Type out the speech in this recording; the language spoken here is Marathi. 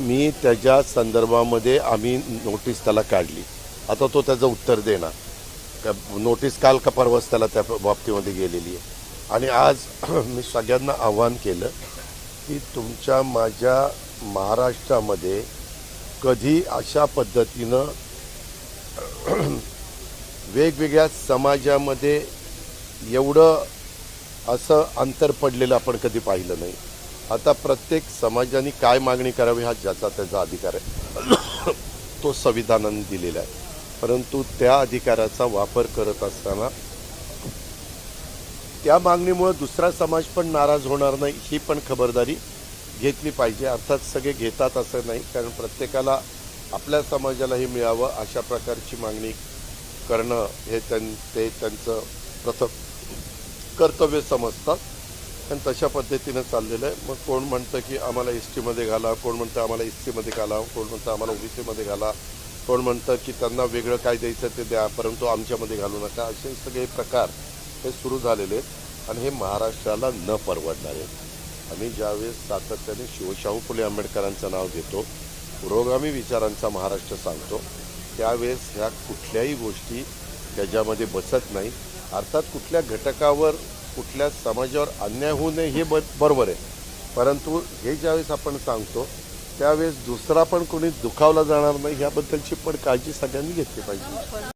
मी त्याच्या संदर्भामध्ये आम्ही नोटीस त्याला काढली. आता तो त्याचं उत्तर देणार का नोटीस काल का परवाच त्याला त्या बाबतीमध्ये गेलेली आहे. आणि आज मी सगळ्यांना आव्हान केलं की तुमच्या माझ्या महाराष्ट्रामध्ये कधी अशा पद्धतीनं वेगवेगळ्या समाजामध्ये एवढं असं अंतर पडलेलं आपण कधी पाहिलं नाही. आता प्रत्येक समाजाने काय मागणी करावी हा ज्याचा त्याचा अधिकार आहे तो संविधानाने दिलेला आहे. परंतु त्या अधिकाराचा वापर करत असताना त्या मागणीमुळे दुसरा समाज पण नाराज होणार नाही ही पण खबरदारी घेतली पाहिजे. अर्थात सगळे घेतात असं नाही, कारण प्रत्येकाला आपल्या समाजालाही मिळावं अशा प्रकारची मागणी करणं हे ते त्यांचं प्रथम कर्तव्य समजतात आणि तशा पद्धतीनं चाललेलं आहे. मग कोण म्हणतं की आम्हाला एस-टीमध्ये घाला, कोण म्हणतं आम्हाला एस-सीमध्ये घाला, कोण म्हणतं आम्हाला ओबीसीमध्ये घाला, कोण म्हणतं की त्यांना वेगळं काय द्यायचं ते द्या परंतु आमच्यामध्ये घालू नका. असे सगळे प्रकार हे सुरू झालेले आहेत आणि हे महाराष्ट्राला न परवडणार आहेत. आम्ही ज्यावेळेस सातत्याने शिवशाहू फुले आंबेडकरांचं नाव घेतो, पुरोगामी विचारांचा महाराष्ट्र सांगतो, त्यावेळेस ह्या कुठल्याही गोष्टी त्याच्यामध्ये बसत नाही. अर्थात कुठल्या घटकावर कुठल्या समाजावर अन्याय होऊ नये हे बरोबर आहे, परंतु हे ज्यावेळेस आपण सांगतो त्यावेळेस दुसरा पण कोणी दुखावला जाणार नाही याबद्दलची पण काळजी सगळ्यांनी घेतली पाहिजे.